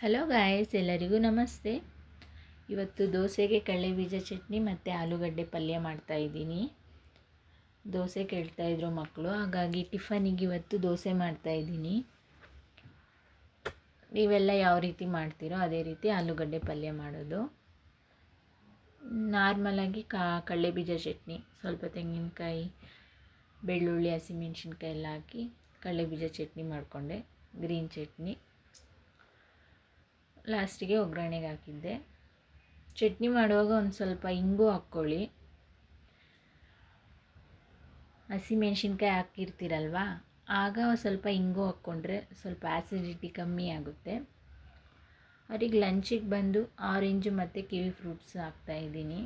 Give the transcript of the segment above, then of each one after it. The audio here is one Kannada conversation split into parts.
ಹಲೋ ಗಾಯ್ಸ್, ಎಲ್ಲರಿಗೂ ನಮಸ್ತೆ. ಇವತ್ತು ದೋಸೆಗೆ ಕಡಲೆಬೀಜ ಚಟ್ನಿ ಮತ್ತು ಆಲೂಗಡ್ಡೆ ಪಲ್ಯ ಮಾಡ್ತಾಯಿದ್ದೀನಿ. ದೋಸೆ ಕೇಳ್ತಾಯಿದ್ರು ಮಕ್ಕಳು, ಹಾಗಾಗಿ ಟಿಫನಿಗೆ ಇವತ್ತು ದೋಸೆ ಮಾಡ್ತಾಯಿದ್ದೀನಿ. ನೀವೆಲ್ಲ ಯಾವ ರೀತಿ ಮಾಡ್ತೀರೋ ಅದೇ ರೀತಿ ಆಲೂಗಡ್ಡೆ ಪಲ್ಯ ಮಾಡೋದು. ನಾರ್ಮಲಾಗಿ ಕಡಲೆಬೀಜ ಚಟ್ನಿ, ಸ್ವಲ್ಪ ತೆಂಗಿನಕಾಯಿ, ಬೆಳ್ಳುಳ್ಳಿ, ಹಸಿಮೆಣ್ಸಿನ್ಕಾಯಿ ಎಲ್ಲ ಹಾಕಿ ಕಡಲೆಬೀಜ ಚಟ್ನಿ ಮಾಡಿಕೊಂಡೆ. ಗ್ರೀನ್ ಚಟ್ನಿ ಲಾಸ್ಟಿಗೆ ಒಗ್ಗರಣೆಗೆ ಹಾಕಿದ್ದೆ. ಚಟ್ನಿ ಮಾಡುವಾಗ ಒಂದು ಸ್ವಲ್ಪ ಇಂಗು ಹಾಕ್ಕೊಳ್ಳಿ. ಹಸಿಮೆಣ್ಸಿನ್ಕಾಯಿ ಹಾಕಿರ್ತೀರಲ್ವ, ಆಗ ಸ್ವಲ್ಪ ಇಂಗು ಹಾಕ್ಕೊಂಡ್ರೆ ಸ್ವಲ್ಪ ಆ್ಯಸಿಡಿಟಿ ಕಮ್ಮಿ ಆಗುತ್ತೆ. ಅವ್ರಿಗೆ ಲಂಚಿಗೆ ಬಂದು ಆರೆಂಜು ಮತ್ತು ಕಿವಿ ಫ್ರೂಟ್ಸ್ ಹಾಕ್ತಾಯಿದ್ದೀನಿ.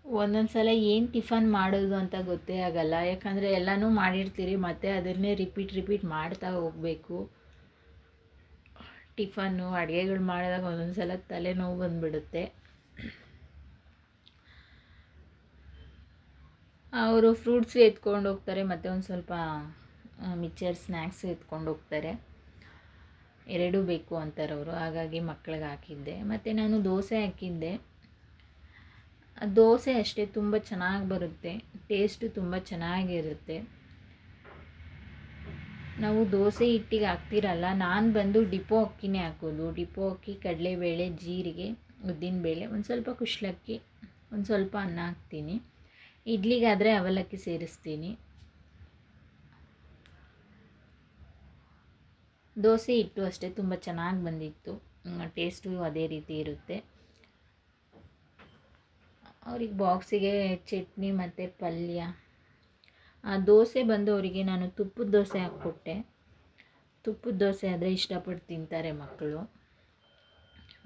ಒಂದೊಂದು ಸಲ ಏನು ಟಿಫನ್ ಮಾಡೋದು ಅಂತ ಗೊತ್ತೇ ಆಗಲ್ಲ, ಯಾಕಂದರೆ ಎಲ್ಲನೂ ಮಾಡಿರ್ತೀರಿ, ಮತ್ತು ಅದನ್ನೇ ರಿಪೀಟ್ ಮಾಡ್ತಾ ಹೋಗಬೇಕು. ಟಿಫನ್ನು ಅಡುಗೆಗಳು ಮಾಡಿದಾಗ ಒಂದೊಂದು ಸಲ ತಲೆನೋವು ಬಂದುಬಿಡುತ್ತೆ. ಅವರು ಫ್ರೂಟ್ಸು ಎತ್ಕೊಂಡು ಹೋಗ್ತಾರೆ, ಮತ್ತು ಒಂದು ಸ್ವಲ್ಪ ಮಿಕ್ಚರ್ ಸ್ನ್ಯಾಕ್ಸು ಎತ್ಕೊಂಡು ಹೋಗ್ತಾರೆ. ಎರಡೂ ಬೇಕು ಅಂತಾರೆ ಅವರು, ಹಾಗಾಗಿ ಮಕ್ಕಳಿಗೆ ಹಾಕಿದ್ದೆ. ಮತ್ತು ನಾನು ದೋಸೆ ಹಾಕಿದ್ದೆ. ದೋಸೆ ಅಷ್ಟೇ ತುಂಬ ಚೆನ್ನಾಗಿ ಬರುತ್ತೆ, ಟೇಸ್ಟು ತುಂಬ ಚೆನ್ನಾಗಿರುತ್ತೆ. ನಾವು ದೋಸೆ ಹಿಟ್ಟಿಗೆ ಹಾಕ್ತಿರಲ್ಲ, ನಾನು ಬಂದು ಡಿಪೋ ಅಕ್ಕಿನೇ ಹಾಕೋದು. ಡಿಪೋ ಅಕ್ಕಿ, ಕಡಲೆಬೇಳೆ, ಜೀರಿಗೆ, ಉದ್ದಿನಬೇಳೆ, ಒಂದು ಸ್ವಲ್ಪ ಕುಶ್ಲಕ್ಕಿ, ಒಂದು ಸ್ವಲ್ಪ ಅನ್ನ ಹಾಕ್ತೀನಿ. ಇಡ್ಲಿಗಾದರೆ ಅವಲಕ್ಕಿ ಸೇರಿಸ್ತೀನಿ. ದೋಸೆ ಹಿಟ್ಟು ಅಷ್ಟೇ ತುಂಬ ಚೆನ್ನಾಗಿ ಬಂದಿತ್ತು, ಟೇಸ್ಟು ಅದೇ ರೀತಿ ಇರುತ್ತೆ. ಅವ್ರಿಗೆ ಬಾಕ್ಸಿಗೆ ಚಟ್ನಿ ಮತ್ತು ಪಲ್ಯ. ದೋಸೆ ಬಂದು ಅವರಿಗೆ ನಾನು ತುಪ್ಪದ ದೋಸೆ ಹಾಕ್ಕೊಟ್ಟೆ. ತುಪ್ಪದ ದೋಸೆ ಆದರೆ ಇಷ್ಟಪಟ್ಟು ತಿಂತಾರೆ ಮಕ್ಕಳು.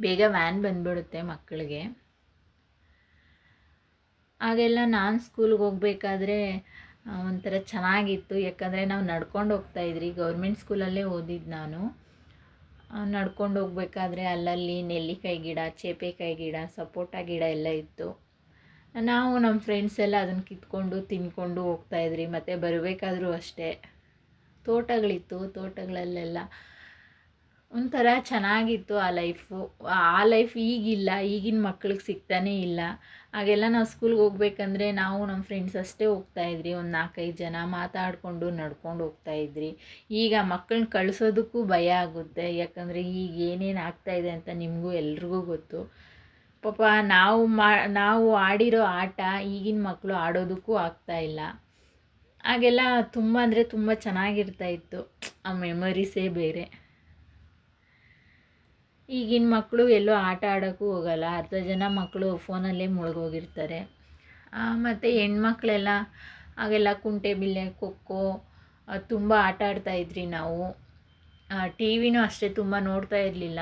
ಬೇಗ ವ್ಯಾನ್ ಬಂದುಬಿಡುತ್ತೆ ಮಕ್ಕಳಿಗೆ. ಆಗೆಲ್ಲ ನಾನು ಸ್ಕೂಲ್ಗೆ ಹೋಗ್ಬೇಕಾದ್ರೆ ಒಂಥರ ಚೆನ್ನಾಗಿತ್ತು, ಯಾಕಂದರೆ ನಾವು ನಡ್ಕೊಂಡು ಹೋಗ್ತಾಯಿದ್ರಿ. ಗೌರ್ಮೆಂಟ್ ಸ್ಕೂಲಲ್ಲೇ ಓದಿದ್ದು ನಾನು. ನಡ್ಕೊಂಡು ಹೋಗ್ಬೇಕಾದ್ರೆ ಅಲ್ಲಲ್ಲಿ ನೆಲ್ಲಿಕಾಯಿ ಗಿಡ, ಚೇಪೆಕಾಯಿ ಗಿಡ, ಸಪೋಟ ಗಿಡ ಎಲ್ಲ ಇತ್ತು. ನಾವು ನಮ್ಮ ಫ್ರೆಂಡ್ಸ್ ಎಲ್ಲ ಅದನ್ನು ಕಿತ್ಕೊಂಡು ತಿಂದ್ಕೊಂಡು ಹೋಗ್ತಾಯಿದ್ರಿ. ಮತ್ತು ಬರಬೇಕಾದ್ರೂ ಅಷ್ಟೇ ತೋಟಗಳಿತ್ತು, ತೋಟಗಳಲ್ಲೆಲ್ಲ ಒಂಥರ ಚೆನ್ನಾಗಿತ್ತು ಆ ಲೈಫು. ಆ ಲೈಫ್ ಈಗಿಲ್ಲ, ಈಗಿನ ಮಕ್ಳಿಗೆ ಸಿಗ್ತಾನೇ ಇಲ್ಲ. ಹಾಗೆಲ್ಲ ನಾವು ಸ್ಕೂಲ್ಗೆ ಹೋಗ್ಬೇಕಂದ್ರೆ ನಾವು ನಮ್ಮ ಫ್ರೆಂಡ್ಸ್ ಅಷ್ಟೇ ಹೋಗ್ತಾಯಿದ್ರಿ. ಒಂದು 4-5 ಜನ ಮಾತಾಡಿಕೊಂಡು ನಡ್ಕೊಂಡು ಹೋಗ್ತಾಯಿದ್ರಿ. ಈಗ ಮಕ್ಕಳನ್ನ ಕಳಿಸೋದಕ್ಕೂ ಭಯ ಆಗುತ್ತೆ, ಯಾಕಂದರೆ ಈಗ ಏನೇನು ಆಗ್ತಾಯಿದೆ ಅಂತ ನಿಮಗೂ ಎಲ್ರಿಗೂ ಗೊತ್ತು. ಪಾಪ ನಾವು ಆಡಿರೋ ಆಟ ಈಗಿನ ಮಕ್ಕಳು ಆಡೋದಕ್ಕೂ ಆಗ್ತಾಯಿಲ್ಲ. ಹಾಗೆಲ್ಲ ತುಂಬ ಅಂದರೆ ತುಂಬ ಚೆನ್ನಾಗಿರ್ತಾಯಿತ್ತು, ಆ ಮೆಮೊರೀಸೇ ಬೇರೆ. ಈಗಿನ ಮಕ್ಕಳು ಎಲ್ಲೋ ಆಟ ಆಡೋಕ್ಕೂ ಹೋಗಲ್ಲ, ಅರ್ಧ ಜನ ಮಕ್ಕಳು ಫೋನಲ್ಲೇ ಮುಳುಗೋಗಿರ್ತಾರೆ. ಮತ್ತು ಹೆಣ್ಮಕ್ಳೆಲ್ಲ ಆಗೆಲ್ಲ ಕುಂಟೆಬಿಲ್ಲೆ, ಖೋಖೋ ತುಂಬ ಆಟ ಆಡ್ತಾಯಿದ್ರಿ ನಾವು. ಟಿ ವಿನೂ ಅಷ್ಟೇ ತುಂಬ ನೋಡ್ತಾ ಇರಲಿಲ್ಲ,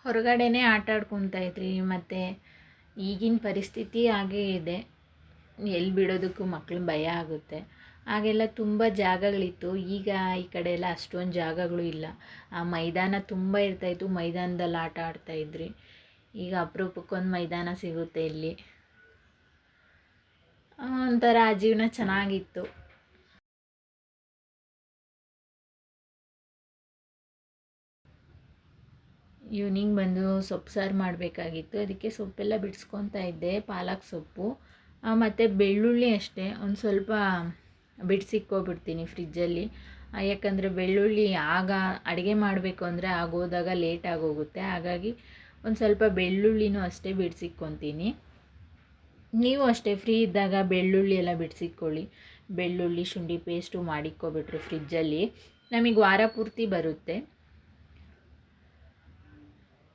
ಹೊರಗಡೆನೇ ಆಟ ಆಡ್ಕೊತಾಯಿದ್ರಿ. ಮತ್ತು ಈಗಿನ ಪರಿಸ್ಥಿತಿ ಹಾಗೇ ಇದೆ, ಎಲ್ಲಿ ಬಿಡೋದಕ್ಕೂ ಮಕ್ಳು ಭಯ ಆಗುತ್ತೆ. ಆಗೆಲ್ಲ ತುಂಬ ಜಾಗಗಳಿತ್ತು, ಈಗ ಈ ಕಡೆ ಎಲ್ಲ ಅಷ್ಟೊಂದು ಜಾಗಗಳು ಇಲ್ಲ. ಆ ಮೈದಾನ ತುಂಬ ಇರ್ತಾಯಿತ್ತು, ಮೈದಾನದಲ್ಲಿ ಆಟ ಆಡ್ತಾಯಿದ್ರಿ. ಈಗ ಅಪರೂಪಕ್ಕೊಂದು ಮೈದಾನ ಸಿಗುತ್ತೆ ಇಲ್ಲಿ. ಒಂಥರ ಆ ಜೀವನ ಚೆನ್ನಾಗಿತ್ತು. ಈವ್ನಿಂಗ್ ಬಂದು ಸೊಪ್ಪು ಸಾರು ಮಾಡಬೇಕಾಗಿತ್ತು, ಅದಕ್ಕೆ ಸೊಪ್ಪೆಲ್ಲ ಬಿಡಿಸ್ಕೊತಾ ಇದ್ದೆ. ಪಾಲಕ್ ಸೊಪ್ಪು ಮತ್ತು ಬೆಳ್ಳುಳ್ಳಿ ಅಷ್ಟೇ ಒಂದು ಸ್ವಲ್ಪ ಬಿಡಿಸಿಕ್ಕೋಬಿಡ್ತೀನಿ ಫ್ರಿಜ್ಜಲ್ಲಿ. ಯಾಕಂದರೆ ಬೆಳ್ಳುಳ್ಳಿ ಆಗ ಅಡುಗೆ ಮಾಡಬೇಕು ಅಂದರೆ ಆಗೋದಾಗ ಲೇಟ್ ಆಗೋಗುತ್ತೆ. ಹಾಗಾಗಿ ಒಂದು ಸ್ವಲ್ಪ ಬೆಳ್ಳುಳ್ಳಿನೂ ಅಷ್ಟೇ ಬಿಡಿಸಿಕ್ಕೊತೀನಿ. ನೀವು ಅಷ್ಟೇ ಫ್ರೀ ಇದ್ದಾಗ ಬೆಳ್ಳುಳ್ಳಿ ಎಲ್ಲ ಬಿಡಿಸಿಕ್ಕೊಳ್ಳಿ. ಬೆಳ್ಳುಳ್ಳಿ ಶುಂಠಿ ಪೇಸ್ಟು ಮಾಡಿಕ್ಕೊಬಿಟ್ರೆ ಫ್ರಿಜ್ಜಲ್ಲಿ ನಮಗೆ ವಾರ ಪೂರ್ತಿ ಬರುತ್ತೆ.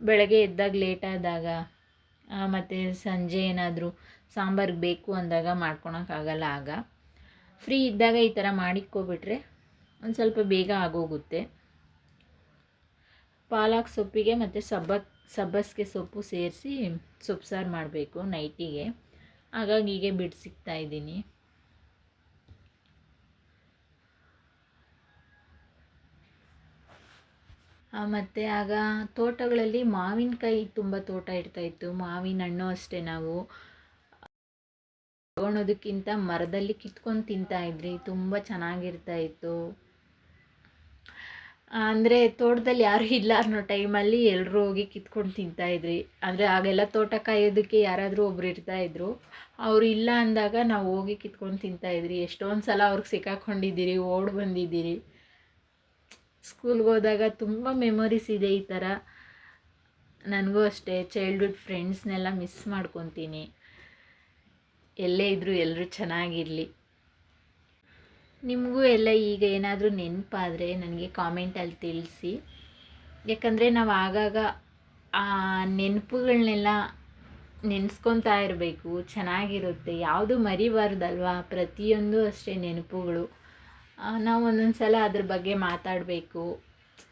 ಬೆಳಗ್ಗೆ ಎದ್ದಾಗ ಲೇಟಾದಾಗ ಮತ್ತು ಸಂಜೆ ಏನಾದರೂ ಸಾಂಬಾರಿಗೆ ಬೇಕು ಅಂದಾಗ ಮಾಡ್ಕೊಳಕ್ಕಾಗಲ್ಲ. ಆಗ ಫ್ರೀ ಇದ್ದಾಗ ಈ ಥರ ಮಾಡಿಕ್ಕೊಬಿಟ್ರೆ ಒಂದು ಸ್ವಲ್ಪ ಬೇಗ ಆಗೋಗುತ್ತೆ. ಪಾಲಕ್ ಸೊಪ್ಪಿಗೆ ಮತ್ತು ಸಬ್ಬಸಿಗೆ ಸೊಪ್ಪು ಸೇರಿಸಿ ಸೊಪ್ಪು ಸಾರು ಮಾಡಬೇಕು ನೈಟಿಗೆ, ಹಾಗಾಗಿ ಹೀಗೆ ಬಿಡಿಸಿಕ್ತಾಯಿದ್ದೀನಿ. ಮತ್ತು ಆಗ ತೋಟಗಳಲ್ಲಿ ಮಾವಿನಕಾಯಿ ತುಂಬ ತೋಟ ಇರ್ತಾಯಿತ್ತು. ಮಾವಿನ ಹಣ್ಣು ಅಷ್ಟೇ ನಾವು ತಗೊಳೋದಕ್ಕಿಂತ ಮರದಲ್ಲಿ ಕಿತ್ಕೊಂಡು ತಿಂತಾಯಿದ್ರಿ, ತುಂಬ ಚೆನ್ನಾಗಿರ್ತಾಯಿತ್ತು. ಅಂದರೆ ತೋಟದಲ್ಲಿ ಯಾರೂ ಇಲ್ಲ ಅನ್ನೋ ಟೈಮಲ್ಲಿ ಎಲ್ಲರೂ ಹೋಗಿ ಕಿತ್ಕೊಂಡು ತಿಂತಾಯಿದ್ರಿ. ಅಂದರೆ ಆಗೆಲ್ಲ ತೋಟ ಕಾಯೋದಕ್ಕೆ ಯಾರಾದರೂ ಒಬ್ರು ಇರ್ತಾಯಿದ್ರು. ಅವರು ಇಲ್ಲ ಅಂದಾಗ ನಾವು ಹೋಗಿ ಕಿತ್ಕೊಂಡು ತಿಂತಾಯಿದ್ರಿ. ಎಷ್ಟೊಂದು ಸಲ ಅವ್ರಿಗೆ ಸಿಕ್ಕಾಕೊಂಡಿದ್ದೀರಿ, ಓಡಿ ಬಂದಿದ್ದೀರಿ. ಸ್ಕೂಲ್ಗೆ ಹೋದಾಗ ತುಂಬ ಮೆಮೊರೀಸ್ ಇದೆ ಈ ಥರ. ನನಗೂ ಅಷ್ಟೇ ಚೈಲ್ಡ್ಹುಡ್ ಫ್ರೆಂಡ್ಸ್ನೆಲ್ಲ ಮಿಸ್ ಮಾಡ್ಕೊತೀನಿ. ಎಲ್ಲೇ ಇದ್ದರೂ ಎಲ್ಲರೂ ಚೆನ್ನಾಗಿರಲಿ. ನಿಮಗೂ ಎಲ್ಲ ಈಗ ಏನಾದರೂ ನೆನಪಾದರೆ ನನಗೆ ಕಾಮೆಂಟಲ್ಲಿ ತಿಳಿಸಿ. ಯಾಕಂದರೆ ನಾವು ಆಗಾಗ ಆ ನೆನಪುಗಳನ್ನೆಲ್ಲ ನೆನೆಸ್ಕೊತಾ ಇರಬೇಕು, ಚೆನ್ನಾಗಿರುತ್ತೆ. ಯಾವುದು ಮರಿಬಾರ್ದಲ್ವಾ, ಪ್ರತಿಯೊಂದು ಅಷ್ಟೇ ನೆನಪುಗಳು. ನಾವು ಒಂದೊಂದು ಸಲ ಅದ್ರ ಬಗ್ಗೆ ಮಾತಾಡಬೇಕು.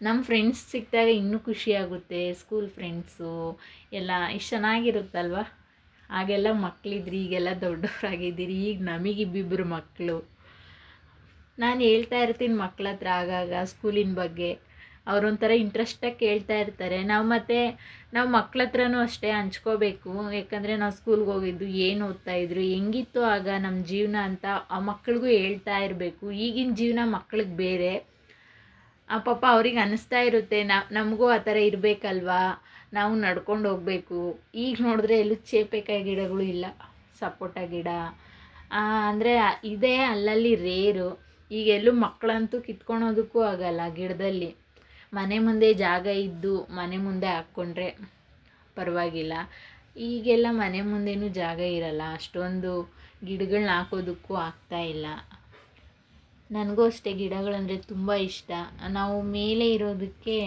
ನಮ್ಮ ಫ್ರೆಂಡ್ಸ್ ಸಿಕ್ಕಿದಾಗ ಇನ್ನೂ ಖುಷಿಯಾಗುತ್ತೆ. ಸ್ಕೂಲ್ ಫ್ರೆಂಡ್ಸು ಎಲ್ಲ ಇಷ್ಟು ಚೆನ್ನಾಗಿರುತ್ತಲ್ವ. ಆಗೆಲ್ಲ ಮಕ್ಕಳಿದ್ರಿ, ಈಗೆಲ್ಲ ದೊಡ್ಡವರಾಗಿದ್ದೀರಿ. ಈಗ ನಮಗಿಬ್ಬಿಬ್ಬರು ಮಕ್ಕಳು. ನಾನು ಹೇಳ್ತಾ ಇರ್ತೀನಿ ಮಕ್ಕಳ ಹತ್ರ ಆಗಾಗ ಸ್ಕೂಲಿನ ಬಗ್ಗೆ. ಅವರೊಂಥರ ಇಂಟ್ರೆಸ್ಟಾಗಿ ಕೇಳ್ತಾ ಇರ್ತಾರೆ. ನಾವು ಮಕ್ಕಳ ಹತ್ರನೂ ಅಷ್ಟೇ ಹಂಚ್ಕೋಬೇಕು. ಯಾಕಂದರೆ ನಾವು ಸ್ಕೂಲ್ಗೆ ಹೋಗಿದ್ದು, ಏನು ಓದ್ತಾಯಿದ್ರು, ಹೆಂಗಿತ್ತು ಆಗ ನಮ್ಮ ಜೀವನ ಅಂತ ಆ ಮಕ್ಳಿಗೂ ಹೇಳ್ತಾ ಇರಬೇಕು. ಈಗಿನ ಜೀವನ ಮಕ್ಳಿಗೆ ಬೇರೆ. ಪಾಪ ಅವ್ರಿಗೆ ಅನ್ನಿಸ್ತಾ ಇರುತ್ತೆ, ನಮಗೂ ಆ ಥರ ಇರಬೇಕಲ್ವಾ, ನಾವು ನಡ್ಕೊಂಡು ಹೋಗಬೇಕು. ಈಗ ನೋಡಿದ್ರೆ ಎಲ್ಲೂ ಚೇಪೆಕಾಯಿ ಗಿಡಗಳು ಇಲ್ಲ, ಸಪೋಟ ಗಿಡ ಅಂದರೆ ಇದೇ ಅಲ್ಲಲ್ಲಿ ರೇರು. ಈಗೆಲ್ಲೂ ಮಕ್ಕಳಂತೂ ಕಿತ್ಕೊಳೋದಕ್ಕೂ ಆಗಲ್ಲ ಗಿಡದಲ್ಲಿ. ಮನೆ ಮುಂದೆ ಜಾಗ ಇದ್ದು ಮನೆ ಮುಂದೆ ಹಾಕ್ಕೊಂಡ್ರೆ ಪರವಾಗಿಲ್ಲ. ಈಗೆಲ್ಲ ಮನೆ ಮುಂದೆನೂ ಜಾಗ ಇರಲ್ಲ, ಅಷ್ಟೊಂದು ಗಿಡಗಳನ್ನ ಹಾಕೋದಕ್ಕೂ ಆಗ್ತಾಯಿಲ್ಲ. ನನಗೂ ಅಷ್ಟೇ ಗಿಡಗಳಂದರೆ ತುಂಬ ಇಷ್ಟ. ನಾವು ಮೇಲೆ ಇರೋದಕ್ಕೆ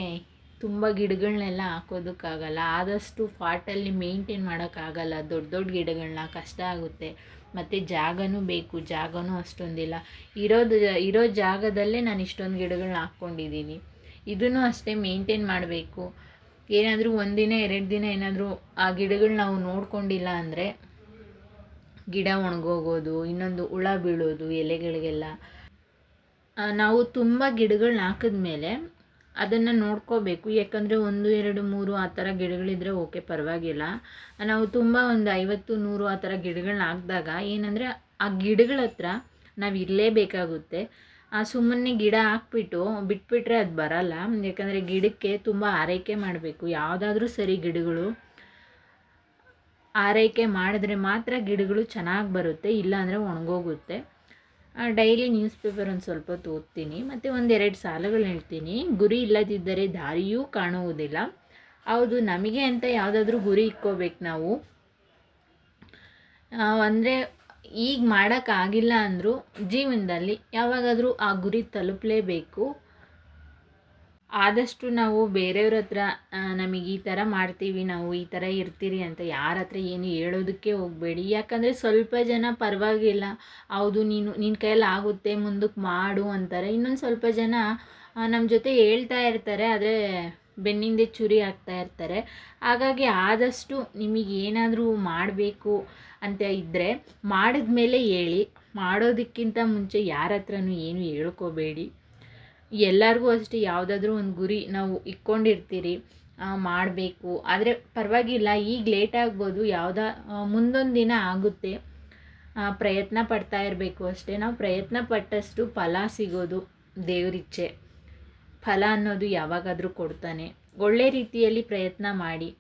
ತುಂಬ ಗಿಡಗಳನ್ನೆಲ್ಲ ಹಾಕೋದಕ್ಕಾಗಲ್ಲ. ಆದಷ್ಟು ಫಾಟಲ್ಲಿ ಮೇಂಟೈನ್ ಮಾಡೋಕ್ಕಾಗಲ್ಲ. ದೊಡ್ಡ ದೊಡ್ಡ ಗಿಡಗಳನ್ನ ಕಷ್ಟ ಆಗುತ್ತೆ. ಮತ್ತು ಜಾಗನೂ ಬೇಕು, ಜಾಗನೂ ಅಷ್ಟೊಂದಿಲ್ಲ. ಇರೋ ಜಾಗದಲ್ಲೇ ನಾನು ಇಷ್ಟೊಂದು ಗಿಡಗಳನ್ನ ಹಾಕ್ಕೊಂಡಿದ್ದೀನಿ. ಇದನ್ನು ಅಷ್ಟೇ ಮೇಂಟೈನ್ ಮಾಡಬೇಕು. ಏನಾದರೂ ಒಂದಿನ 2 ದಿನ ಏನಾದರೂ ಆ ಗಿಡಗಳು ನಾವು ನೋಡ್ಕೊಂಡಿಲ್ಲ ಅಂದರೆ ಗಿಡ ಒಣಗೋಗೋದು, ಇನ್ನೊಂದು ಹುಳ ಬೀಳೋದು ಎಲೆಗಳಿಗೆಲ್ಲ. ನಾವು ತುಂಬ ಗಿಡಗಳನ್ನ ಹಾಕಿದ್ಮೇಲೆ ಅದನ್ನು ನೋಡ್ಕೋಬೇಕು. ಯಾಕಂದರೆ 1, 2, 3 ಆ ಥರ ಗಿಡಗಳಿದ್ರೆ ಓಕೆ, ಪರವಾಗಿಲ್ಲ. ನಾವು ತುಂಬ ಒಂದು 50, 100 ಆ ಥರ ಗಿಡಗಳನ್ನ ಹಾಕಿದಾಗ ಏನಂದರೆ ಆ ಗಿಡಗಳ ಹತ್ರ ನಾವು ಇರಲೇಬೇಕಾಗುತ್ತೆ. ಸುಮ್ಮನೆ ಗಿಡ ಹಾಕ್ಬಿಟ್ಟು ಬಿಟ್ಬಿಟ್ರೆ ಅದು ಬರಲ್ಲ. ಯಾಕಂದರೆ ಗಿಡಕ್ಕೆ ತುಂಬ ಆರೈಕೆ ಮಾಡಬೇಕು. ಯಾವುದಾದ್ರೂ ಸರಿ, ಗಿಡಗಳು ಆರೈಕೆ ಮಾಡಿದ್ರೆ ಮಾತ್ರ ಗಿಡಗಳು ಚೆನ್ನಾಗಿ ಬರುತ್ತೆ, ಇಲ್ಲಾಂದರೆ ಒಣಗೋಗುತ್ತೆ. ಡೈಲಿ ನ್ಯೂಸ್ ಪೇಪರ್ ಒಂದು ಸ್ವಲ್ಪ ಹೊತ್ತು ಓದ್ತೀನಿ. ಮತ್ತು 1-2 ಸಾಲುಗಳು ಹೇಳ್ತೀನಿ. ಗುರಿ ಇಲ್ಲದಿದ್ದರೆ ದಾರಿಯೂ ಕಾಣುವುದಿಲ್ಲ. ಹೌದು, ನಮಗೆ ಅಂತ ಯಾವುದಾದ್ರೂ ಗುರಿ ಇಟ್ಕೋಬೇಕು ನಾವು. ಅಂದರೆ ಈಗ ಮಾಡೋಕ್ಕಾಗಿಲ್ಲ ಅಂದರೂ ಜೀವನದಲ್ಲಿ ಯಾವಾಗಾದರೂ ಆ ಗುರಿ ತಲುಪಲೇಬೇಕು. ಆದಷ್ಟು ನಾವು ಬೇರೆಯವ್ರ ಹತ್ರ ನಮಗೆ ಈ ಥರ ಮಾಡ್ತೀವಿ, ನಾವು ಈ ಥರ ಇರ್ತೀರಿ ಅಂತ ಯಾರ ಹತ್ರ ಏನು ಹೇಳೋದಕ್ಕೆ ಹೋಗಬೇಡಿ. ಯಾಕಂದರೆ ಸ್ವಲ್ಪ ಜನ ಪರವಾಗಿಲ್ಲ, ಹೌದು ನಿನ್ನ ಕೈಯಲ್ಲಿ ಆಗುತ್ತೆ, ಮುಂದಕ್ಕೆ ಮಾಡು ಅಂತಾರೆ. ಇನ್ನೊಂದು ಸ್ವಲ್ಪ ಜನ ನಮ್ಮ ಜೊತೆ ಹೇಳ್ತಾ ಇರ್ತಾರೆ, ಆದರೆ ಬೆನ್ನಿಂದೆ ಚುರಿ ಆಗ್ತಾ ಇರ್ತಾರೆ. ಹಾಗಾಗಿ ಆದಷ್ಟು ನಿಮಗೆ ಏನಾದರೂ ಮಾಡಬೇಕು ಅಂತ ಇದ್ದರೆ ಮಾಡಿದ ಮೇಲೆ ಹೇಳಿ. ಮಾಡೋದಕ್ಕಿಂತ ಮುಂಚೆ ಯಾರ ಹತ್ರನೂ ಏನು ಹೇಳ್ಕೋಬೇಡಿ. ಎಲ್ಲರಿಗೂ ಅಷ್ಟೇ ಯಾವುದಾದ್ರೂ ಒಂದು ಗುರಿ ನಾವು ಇಟ್ಕೊಂಡಿರ್ತೀರಿ, ಮಾಡಬೇಕು. ಆದರೆ ಪರವಾಗಿಲ್ಲ, ಈಗ ಲೇಟ್ ಆಗ್ಬೋದು, ಮುಂದೊಂದು ದಿನ ಆಗುತ್ತೆ. ಪ್ರಯತ್ನ ಪಡ್ತಾ ಇರಬೇಕು ಅಷ್ಟೇ. ನಾವು ಪ್ರಯತ್ನ ಪಟ್ಟಷ್ಟು ಫಲ ಸಿಗೋದು ದೇವರಿಚ್ಛೆ. ಫಲ ಅನ್ನೋದು ಯಾವಾಗಾದರೂ ಕೊಡ್ತಾನೆ. ಒಳ್ಳೆ ರೀತಿಯಲ್ಲಿ ಪ್ರಯತ್ನ ಮಾಡಿ.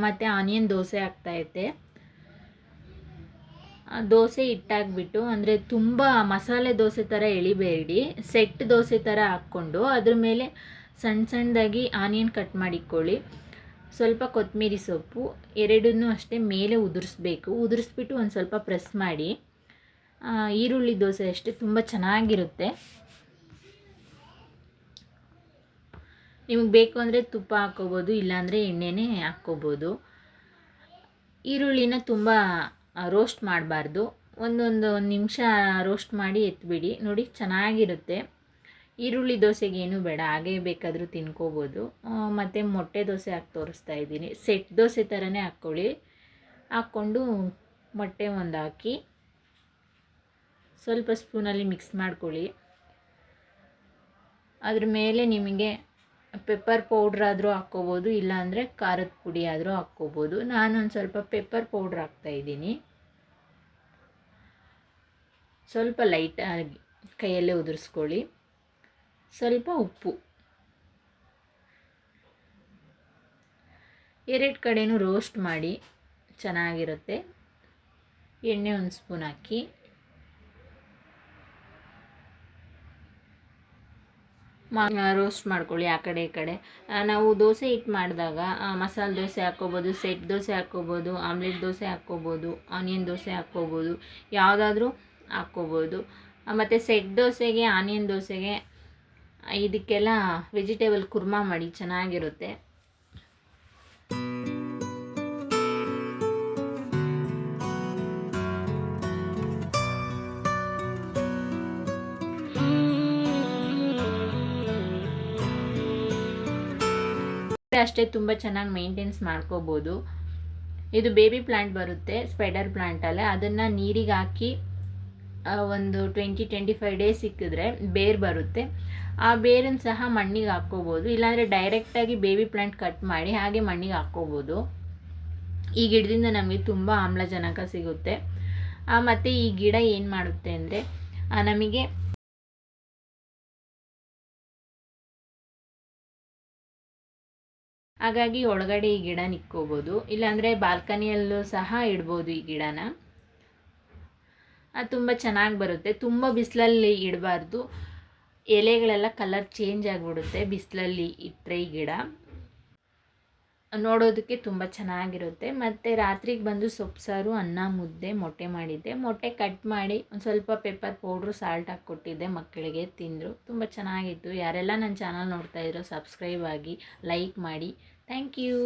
ಮತ್ತು ಆನಿಯನ್ ದೋಸೆ ಆಗ್ತಾಯಿದೆ. ದೋಸೆ ಹಿಟ್ಟಾಕ್ಬಿಟ್ಟು, ಅಂದರೆ ತುಂಬ ಮಸಾಲೆ ದೋಸೆ ಥರ ಎಳಿಬೇಡಿ, ಸೆಟ್ ದೋಸೆ ಥರ ಹಾಕ್ಕೊಂಡು ಅದ್ರ ಮೇಲೆ ಸಣ್ಣ ಸಣ್ಣದಾಗಿ ಆನಿಯನ್ ಕಟ್ ಮಾಡಿಕೊಳ್ಳಿ. ಸ್ವಲ್ಪ ಕೊತ್ತಂಬರಿ ಸೊಪ್ಪು ಎರಡನ್ನೂ ಅಷ್ಟೇ ಮೇಲೆ ಉದುರಿಸ್ಬಿಟ್ಟು ಒಂದು ಸ್ವಲ್ಪ ಪ್ರೆಸ್ ಮಾಡಿ. ಈರುಳ್ಳಿ ದೋಸೆ ಅಷ್ಟೇ ತುಂಬ ಚೆನ್ನಾಗಿರುತ್ತೆ. ನಿಮಗೆ ಬೇಕು ಅಂದರೆ ತುಪ್ಪ ಹಾಕ್ಕೋಬೋದು, ಇಲ್ಲಾಂದರೆ ಎಣ್ಣೆನೇ ಹಾಕ್ಕೋಬೋದು. ಈರುಳ್ಳಿನ ತುಂಬ ರೋಸ್ಟ್ ಮಾಡಬಾರ್ದು. ಒಂದು ನಿಮಿಷ ರೋಸ್ಟ್ ಮಾಡಿ ಎತ್ಬಿಡಿ. ನೋಡಿ, ಚೆನ್ನಾಗಿರುತ್ತೆ. ಈರುಳ್ಳಿ ದೋಸೆಗೆ ಏನೂ ಬೇಡ, ಹಾಗೇ ಬೇಕಾದರೂ ತಿನ್ಕೋಬೋದು. ಮತ್ತು ಮೊಟ್ಟೆ ದೋಸೆ ಹಾಕಿ ತೋರಿಸ್ತಾ ಇದ್ದೀನಿ. ಸೆಟ್ ದೋಸೆ ಥರನೇ ಹಾಕ್ಕೊಂಡು ಮೊಟ್ಟೆ ಒಂದು ಹಾಕಿ ಸ್ವಲ್ಪ ಸ್ಪೂನಲ್ಲಿ ಮಿಕ್ಸ್ ಮಾಡ್ಕೊಳ್ಳಿ. ಅದ್ರ ಮೇಲೆ ನಿಮಗೆ ಪೆಪ್ಪರ್ ಪೌಡ್ರಾದರೂ ಹಾಕ್ಕೋಬೋದು, ಇಲ್ಲಾಂದರೆ ಖಾರದ ಪುಡಿ ಆದರೂ ಹಾಕ್ಕೋಬೋದು. ನಾನೊಂದು ಸ್ವಲ್ಪ ಪೆಪ್ಪರ್ ಪೌಡ್ರ್ ಹಾಕ್ತಾಯಿದ್ದೀನಿ. ಸ್ವಲ್ಪ ಲೈಟಾಗಿ ಕೈಯಲ್ಲೇ ಉದುರಿಸ್ಕೊಳ್ಳಿ. ಸ್ವಲ್ಪ ಉಪ್ಪು, 2 ಕಡೆನೂ ರೋಸ್ಟ್ ಮಾಡಿ ಚೆನ್ನಾಗಿರುತ್ತೆ. ಎಣ್ಣೆ 1 ಸ್ಪೂನ್ ಹಾಕಿ ರೋಸ್ಟ್ ಮಾಡ್ಕೊಳ್ಳಿ ಆ ಕಡೆ ಈ ಕಡೆ. ನಾವು ದೋಸೆ ಹಿಟ್ಟು ಮಾಡಿದಾಗ ಮಸಾಲೆ ದೋಸೆ ಹಾಕ್ಕೋಬೋದು, ಸೆಟ್ ದೋಸೆ ಹಾಕ್ಕೋಬೋದು, ಆಮ್ಲೆಟ್ ದೋಸೆ ಹಾಕ್ಕೋಬೋದು, ಆನಿಯನ್ ದೋಸೆ ಹಾಕ್ಕೋಬೋದು, ಯಾವುದಾದ್ರೂ ಹಾಕ್ಕೋಬೋದು. ಮತ್ತು ಸೆಟ್ ದೋಸೆಗೆ, ಆನಿಯನ್ ದೋಸೆಗೆ ಇದಕ್ಕೆಲ್ಲ ವೆಜಿಟೇಬಲ್ ಕುರ್ಮಾ ಮಾಡಿ ಚೆನ್ನಾಗಿರುತ್ತೆ. ಅಷ್ಟೇ ತುಂಬ ಚೆನ್ನಾಗಿ ಮೇಂಟೆನ್ಸ್ ಮಾಡ್ಕೋಬೋದು. ಇದು ಬೇಬಿ ಪ್ಲ್ಯಾಂಟ್ ಬರುತ್ತೆ ಸ್ಪೈಡರ್ ಪ್ಲ್ಯಾಂಟಲ್ಲೇ, ಅದನ್ನು ನೀರಿಗೆ ಹಾಕಿ ಒಂದು 20-25 ಡೇಸ್ ಸಿಕ್ಕಿದ್ರೆ ಬೇರು ಬರುತ್ತೆ. ಆ ಬೇರನ್ನು ಸಹ ಮಣ್ಣಿಗೆ ಹಾಕ್ಕೋಬೋದು, ಇಲ್ಲಾಂದರೆ ಡೈರೆಕ್ಟಾಗಿ ಬೇಬಿ ಪ್ಲ್ಯಾಂಟ್ ಕಟ್ ಮಾಡಿ ಹಾಗೆ ಮಣ್ಣಿಗೆ ಹಾಕ್ಕೋಬೋದು. ಈ ಗಿಡದಿಂದ ನಮಗೆ ತುಂಬ ಆಮ್ಲಜನಕ ಸಿಗುತ್ತೆ. ಮತ್ತು ಈ ಗಿಡ ಏನು ಮಾಡುತ್ತೆ ಅಂದರೆ ನಮಗೆ ಹಾಗಾಗಿ ಒಳಗಡೆ ಈ ಗಿಡ ನಿಕ್ಕೋಬೋದು, ಇಲ್ಲಾಂದರೆ ಬಾಲ್ಕನಿಯಲ್ಲೂ ಸಹ ಇಡ್ಬೋದು ಈ ಗಿಡನ. ಅದು ತುಂಬ ಚೆನ್ನಾಗಿ ಬರುತ್ತೆ. ತುಂಬ ಬಿಸಿಲಲ್ಲಿ ಇಡಬಾರ್ದು, ಎಲೆಗಳೆಲ್ಲ ಕಲರ್ ಚೇಂಜ್ ಆಗಿಬಿಡುತ್ತೆ ಬಿಸಿಲಲ್ಲಿ ಇಟ್ಟರೆ ಈ ಗಿಡ. ನೋಡೋದಕ್ಕೆ ತುಂಬ ಚೆನ್ನಾಗಿರುತ್ತೆ. ಮತ್ತು ರಾತ್ರಿಗೆ ಬಂದು ಸೊಪ್ಪು ಸಾರು, ಅನ್ನ, ಮುದ್ದೆ, ಮೊಟ್ಟೆ ಮಾಡಿದ್ದೆ. ಮೊಟ್ಟೆ ಕಟ್ ಮಾಡಿ ಒಂದು ಸ್ವಲ್ಪ ಪೆಪ್ಪರ್ ಪೌಡ್ರು, ಸಾಲ್ಟ್ ಹಾಕ್ಕೊಟ್ಟಿದ್ದೆ, ಮಕ್ಕಳಿಗೆ ತಿಂದರು. ತುಂಬ ಚೆನ್ನಾಗಿತ್ತು. ಯಾರೆಲ್ಲ ನನ್ನ ಚಾನಲ್ ನೋಡ್ತಾಯಿದ್ರೋ ಸಬ್ಸ್ಕ್ರೈಬ್ ಆಗಿ, ಲೈಕ್ ಮಾಡಿ. Thank you.